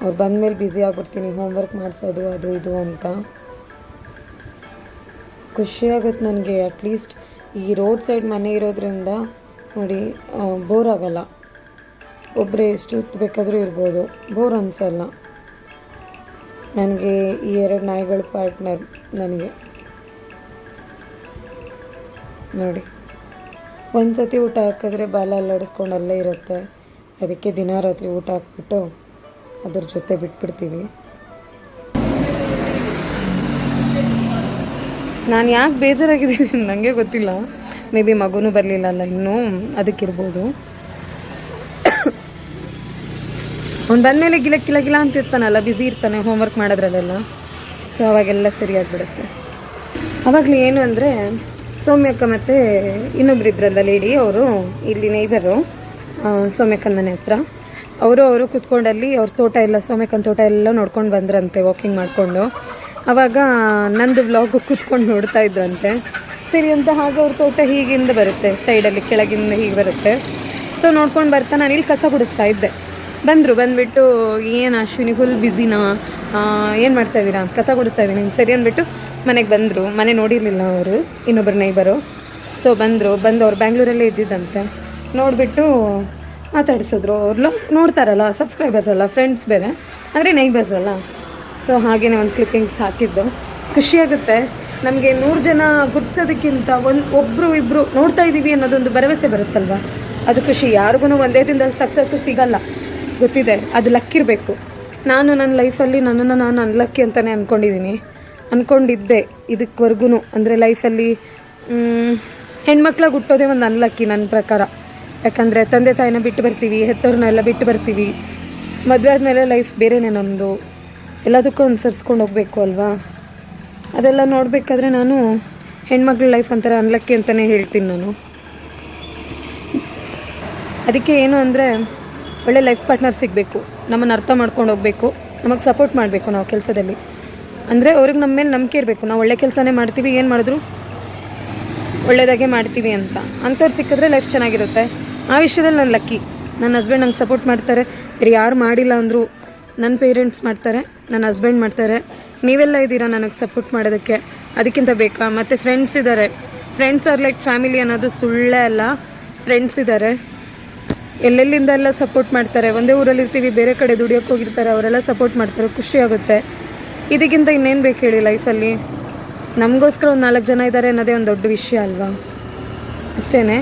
ಅವ್ರು ಬಂದಮೇಲೆ ಬ್ಯುಸಿ ಆಗ್ಬಿಡ್ತೀನಿ, ಹೋಮ್ವರ್ಕ್ ಮಾಡಿಸೋದು ಅದು ಇದು ಅಂತ. ಖುಷಿಯಾಗುತ್ತೆ ನನಗೆ. ಅಟ್ಲೀಸ್ಟ್ ಈ ರೋಡ್ ಸೈಡ್ ಮನೆ ಇರೋದ್ರಿಂದ ನೋಡಿ ಬೋರ್ ಆಗಲ್ಲ. ಒಬ್ಬರೇ ಎಷ್ಟು ಹೊತ್ತು ಬೇಕಾದರೂ ಇರ್ಬೋದು, ಬೋರ್ ಅನಿಸಲ್ಲ. ನನಗೆ ಈ 2 ನಾಯಿಗಳ ಪಾರ್ಟ್ನರ್ ನನಗೆ. ನೋಡಿ, ಒಂದು ಸತಿ ಊಟ ಹಾಕಿದ್ರೆ ಬಾಲ ಅಲ್ಲಾಡಿಸ್ಕೊಂಡು ಅಲ್ಲೇ ಇರುತ್ತೆ. ಅದಕ್ಕೆ ದಿನ ರಾತ್ರಿ ಊಟ ಹಾಕ್ಬಿಟ್ಟು ಅದ್ರ ಜೊತೆ ಬಿಟ್ಬಿಡ್ತೀವಿ. ನಾನು ಯಾಕೆ ಬೇಜಾರಾಗಿದ್ದೀನಿ ನನಗೆ ಗೊತ್ತಿಲ್ಲ. ಮೇ ಬಿ ಮಗುನೂ ಬರಲಿಲ್ಲ ಅಲ್ಲ ಇನ್ನೂ, ಅದಕ್ಕಿರ್ಬೋದು. ಅವ್ನು ಬಂದಮೇಲೆ ಗಿಲ ಅಂತ ಇರ್ತಾನಲ್ಲ, ಬ್ಯುಸಿ ಇರ್ತಾನೆ ಹೋಮ್ವರ್ಕ್ ಮಾಡೋದ್ರಲ್ಲೆಲ್ಲ. ಸೊ ಅವಾಗೆಲ್ಲ ಸರಿಯಾಗಿಬಿಡುತ್ತೆ. ಅವಾಗಲೇ ಏನು ಅಂದರೆ ಸೌಮ್ಯಕ್ಕ ಮತ್ತು ಇನ್ನೊಬ್ರು ಇದ್ರಲ್ಲ ಲೇಡಿ, ಅವರು ಇಲ್ಲಿ ನೇಬರು ಸೌಮ್ಯಕ್ಕನ ಮನೆ ಹತ್ರ. ಅವರು ಕೂತ್ಕೊಂಡಲ್ಲಿ ಅವ್ರ ತೋಟ ಎಲ್ಲ, ಸೌಮ್ಯಕ್ಕನ ತೋಟ ಎಲ್ಲ ನೋಡ್ಕೊಂಡು ಬಂದ್ರಂತೆ ವಾಕಿಂಗ್ ಮಾಡಿಕೊಂಡು. ಆವಾಗ ನಂದು ವ್ಲಾಗು ಕೂತ್ಕೊಂಡು ನೋಡ್ತಾ ಇದ್ರಂತೆ. ಸರಿ ಅಂತ ಹಾಗೆ ಅವ್ರ ತೋಟ ಹೀಗಿಂದ ಬರುತ್ತೆ, ಸೈಡಲ್ಲಿ ಕೆಳಗಿಂದ ಹೀಗೆ ಬರುತ್ತೆ. ಸೊ ನೋಡ್ಕೊಂಡು ಬರ್ತಾ ನಾನು ಇಲ್ಲಿ ಕಸ ಗುಡಿಸ್ತಾ ಇದ್ದೆ. ಬಂದುಬಿಟ್ಟು ಏನು ಅಶ್ವಿನಿ ಫುಲ್ ಬ್ಯುಸಿನಾ, ಏನು ಮಾಡ್ತಾಯಿದ್ದೀರಾ, ಕಸ ಗುಡಿಸ್ತಾ ಇದ್ದೀನಿ ಸರಿ ಅಂದ್ಬಿಟ್ಟು ಮನೆಗೆ ಬಂದರು. ಮನೆ ನೋಡಿರಲಿಲ್ಲ ಅವರು, ಇನ್ನೊಬ್ಬರು ನೈಬರು. ಸೊ ಬಂದು ಅವ್ರು ಬ್ಯಾಂಗ್ಳೂರಲ್ಲೇ ಇದ್ದಿದ್ದಂತೆ. ನೋಡಿಬಿಟ್ಟು ಮಾತಾಡಿಸಿದ್ರು. ಅವ್ರು ನೋಡ್ತಾರಲ್ಲ, ಸಬ್ಸ್ಕ್ರೈಬರ್ಸ್ ಅಲ್ಲ, ಫ್ರೆಂಡ್ಸ್ ಬೇರೆ, ಅಂದರೆ ನೈಬರ್ಸ್ ಅಲ್ಲ. ಸೊ ಹಾಗೆಯೇ ಒಂದು ಕ್ಲಿಪ್ಪಿಂಗ್ಸ್ ಹಾಕಿದ್ದು. ಖುಷಿಯಾಗುತ್ತೆ ನಮಗೆ. 100 ಜನ ಗುರ್ತಿಸೋದಕ್ಕಿಂತ ಒಬ್ಬರು ಇಬ್ಬರು ನೋಡ್ತಾ ಇದ್ದೀವಿ ಅನ್ನೋದೊಂದು ಭರವಸೆ ಬರುತ್ತಲ್ವ, ಅದು ಖುಷಿ. ಯಾರಿಗೂ ಒಂದೇ ದಿನದಲ್ಲಿ ಸಕ್ಸಸ್ಸು ಸಿಗಲ್ಲ, ಗೊತ್ತಿದೆ. ಅದು ಲಕ್ಕಿರಬೇಕು. ನಾನು ನನ್ನ ಲೈಫಲ್ಲಿ ನನ್ನನ್ನು ನಾನು ಅನ್ಲಕ್ಕಿ ಅಂತಲೇ ಅಂದ್ಕೊಂಡಿದ್ದೆ ಇದಕ್ವರೆಗೂ. ಅಂದರೆ ಲೈಫಲ್ಲಿ ಹೆಣ್ಮಕ್ಳಾಗಿ ಹುಟ್ಟೋದೇ ಒಂದು ಅನ್ಲಕ್ಕಿ ನನ್ನ ಪ್ರಕಾರ. ಯಾಕಂದರೆ ತಂದೆ ತಾಯಿನ ಬಿಟ್ಟು ಬರ್ತೀವಿ, ಹೆತ್ತವ್ರನ್ನೆಲ್ಲ ಬಿಟ್ಟು ಬರ್ತೀವಿ. ಮದುವೆ ಆದಮೇಲೆ ಲೈಫ್ ಬೇರೆಯೇ ನಮ್ಮದು, ಎಲ್ಲದಕ್ಕೂ ಅನುಸರಿಸ್ಕೊಂಡು ಹೋಗಬೇಕು ಅಲ್ವಾ. ಅದೆಲ್ಲ ನೋಡಬೇಕಾದ್ರೆ ನಾನು ಹೆಣ್ಮಕ್ಳ ಲೈಫ್ ಒಂಥರ ಅನ್ಲಕ್ಕಿ ಅಂತಲೇ ಹೇಳ್ತೀನಿ ನಾನು. ಅದಕ್ಕೆ ಏನು ಅಂದರೆ ಒಳ್ಳೆ ಲೈಫ್ ಪಾರ್ಟ್ನರ್ ಸಿಗಬೇಕು, ನಮ್ಮನ್ನು ಅರ್ಥ ಮಾಡ್ಕೊಂಡು ಹೋಗಬೇಕು, ನಮಗೆ ಸಪೋರ್ಟ್ ಮಾಡಬೇಕು ನಾವು ಕೆಲಸದಲ್ಲಿ. ಅಂದರೆ ಅವ್ರಿಗೆ ನಮ್ಮ ಮೇಲೆ ನಂಬಿಕೆ ಇರಬೇಕು, ನಾವು ಒಳ್ಳೆ ಕೆಲಸನೇ ಮಾಡ್ತೀವಿ, ಏನು ಮಾಡಿದ್ರು ಒಳ್ಳೆಯದಾಗೆ ಮಾಡ್ತೀವಿ ಅಂತ. ಅಂಥವ್ರು ಸಿಕ್ಕಿದ್ರೆ ಲೈಫ್ ಚೆನ್ನಾಗಿರುತ್ತೆ. ಆ ವಿಷಯದಲ್ಲಿ ನಾನು ಲಕ್ಕಿ. ನನ್ನ ಹಸ್ಬೆಂಡ್ ನಂಗೆ ಸಪೋರ್ಟ್ ಮಾಡ್ತಾರೆ. ಬೇರೆ ಯಾರು ಮಾಡಿಲ್ಲ ಅಂದರೂ ನನ್ನ ಪೇರೆಂಟ್ಸ್ ಮಾಡ್ತಾರೆ, ನನ್ನ ಹಸ್ಬೆಂಡ್ ಮಾಡ್ತಾರೆ. ನೀವೆಲ್ಲ ಇದ್ದೀರಾ ನನಗೆ ಸಪೋರ್ಟ್ ಮಾಡೋದಕ್ಕೆ, ಅದಕ್ಕಿಂತ ಬೇಕಾ? ಮತ್ತು ಫ್ರೆಂಡ್ಸ್ ಇದ್ದಾರೆ. ಫ್ರೆಂಡ್ಸ್ ಆರ್ ಲೈಕ್ ಫ್ಯಾಮಿಲಿ ಅನ್ನೋದು ಸುಳ್ಳೇ ಅಲ್ಲ. ಫ್ರೆಂಡ್ಸ್ ಇದ್ದಾರೆ, ಎಲ್ಲೆಲ್ಲಿಂದ ಎಲ್ಲ ಸಪೋರ್ಟ್ ಮಾಡ್ತಾರೆ. ಒಂದೇ ಊರಲ್ಲಿ ಇರ್ತೀವಿ, ಬೇರೆ ಕಡೆ ದುಡಿಯೋಕ್ಕೆ ಹೋಗಿರ್ತಾರೆ, ಅವರೆಲ್ಲ ಸಪೋರ್ಟ್ ಮಾಡ್ತಾರೆ. ಖುಷಿಯಾಗುತ್ತೆ. ಇದಕ್ಕಿಂತ ಇನ್ನೇನು ಬೇಕು ಹೇಳಿ ಲೈಫಲ್ಲಿ. ನಮಗೋಸ್ಕರ ಒಂದು 4 ಜನ ಇದ್ದಾರೆ ಅನ್ನೋದೇ ಒಂದು ದೊಡ್ಡ ವಿಷಯ ಅಲ್ವಾ. ಅಷ್ಟೇ.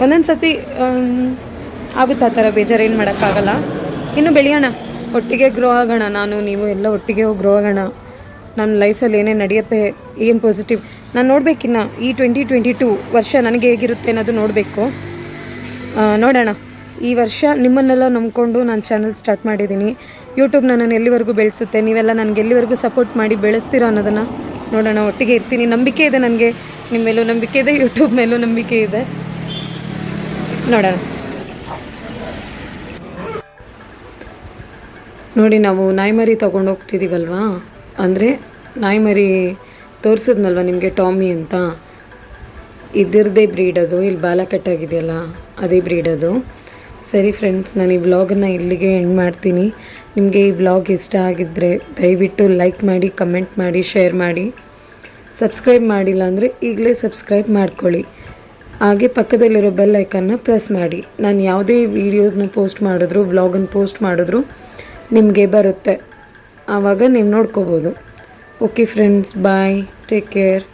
ಒಂದೊಂದು ಸತಿ ಆಗುತ್ತೆ ಆ ಥರ, ಬೇಜಾರೇನು ಮಾಡೋಕ್ಕಾಗಲ್ಲ. ಇನ್ನು ಬೆಳೆಯೋಣ, ಒಟ್ಟಿಗೆ ಗ್ರೋ ಆಗೋಣ. ನಾನು ನೀವು ಎಲ್ಲ ಒಟ್ಟಿಗೆ ಹೋಗಿ ಗ್ರೋ ಆಗೋಣ. ನನ್ನ ಲೈಫಲ್ಲಿ ಏನೇನು ನಡೆಯುತ್ತೆ, ಏನು ಪಾಸಿಟಿವ್ ನಾನು ನೋಡಬೇಕಿನ್ನ. ಈ 2022 ವರ್ಷ ನನಗೆ ಹೇಗಿರುತ್ತೆ ಅನ್ನೋದು ನೋಡಬೇಕು. ನೋಡೋಣ. ಈ ವರ್ಷ ನಿಮ್ಮನ್ನೆಲ್ಲ ನಂಬ್ಕೊಂಡು ನಾನು ಚಾನಲ್ ಸ್ಟಾರ್ಟ್ ಮಾಡಿದ್ದೀನಿ. ಯೂಟ್ಯೂಬ್ ನನ್ನನ್ನು ಎಲ್ಲಿವರೆಗೂ ಬೆಳೆಸುತ್ತೆ, ನೀವೆಲ್ಲ ನನಗೆ ಎಲ್ಲಿವರೆಗೂ ಸಪೋರ್ಟ್ ಮಾಡಿ ಬೆಳೆಸ್ತೀರೋ ಅನ್ನೋದನ್ನು ನೋಡೋಣ. ಒಟ್ಟಿಗೆ ಇರ್ತೀನಿ. ನಂಬಿಕೆ ಇದೆ ನನಗೆ, ನಿಮ್ಮ ಮೇಲೂ ನಂಬಿಕೆ ಇದೆ, ಯೂಟ್ಯೂಬ್ ಮೇಲೂ ನಂಬಿಕೆ ಇದೆ. ನೋಡೋಣ. ನೋಡಿ, ನಾವು ನಾಯಿಮರಿ ತೊಗೊಂಡು ಹೋಗ್ತಿದ್ದೀವಲ್ವಾ, ಅಂದರೆ ನಾಯಿಮರಿ ತೋರಿಸಿದ್ನಲ್ವ ನಿಮಗೆ, ಟಾಮಿ ಅಂತ. ಇದ್ರದ್ದೇ ಬ್ರೀಡ್ ಅದು. ಇಲ್ಲಿ ಬಾಲ ಕಟ್ಟಾಗಿದೆಯಲ್ಲ, ಅದೇ ಬ್ರೀಡ್ ಅದು. ಸರಿ ಫ್ರೆಂಡ್ಸ್, ನಾನು ಈ ವ್ಲಾಗನ್ನು ಇಲ್ಲಿಗೆ ಎಂಡ್ ಮಾಡ್ತೀನಿ. ನಿಮಗೆ ಈ ವ್ಲಾಗ್ ಇಷ್ಟ ಆಗಿದ್ದರೆ ದಯವಿಟ್ಟು ಲೈಕ್ ಮಾಡಿ, ಕಮೆಂಟ್ ಮಾಡಿ, ಶೇರ್ ಮಾಡಿ. ಸಬ್ಸ್ಕ್ರೈಬ್ ಮಾಡಿಲ್ಲ ಅಂದರೆ ಈಗಲೇ ಸಬ್ಸ್ಕ್ರೈಬ್ ಮಾಡ್ಕೊಳ್ಳಿ. ಹಾಗೆ ಪಕ್ಕದಲ್ಲಿರೋ ಬೆಲ್ ಐಕನ್ನ ಪ್ರೆಸ್ ಮಾಡಿ. ನಾನು ಯಾವುದೇ ವೀಡಿಯೋಸ್ನ ಪೋಸ್ಟ್ ಮಾಡಿದ್ರು, ವ್ಲಾಗನ್ನು ಪೋಸ್ಟ್ ಮಾಡಿದ್ರು ನಿಮಗೆ ಬರುತ್ತೆ. ಆವಾಗ ನೀವು ನೋಡ್ಕೋಬೋದು. ಓಕೆ ಫ್ರೆಂಡ್ಸ್, ಬಾಯ್, ಟೇಕ್ ಕೇರ್.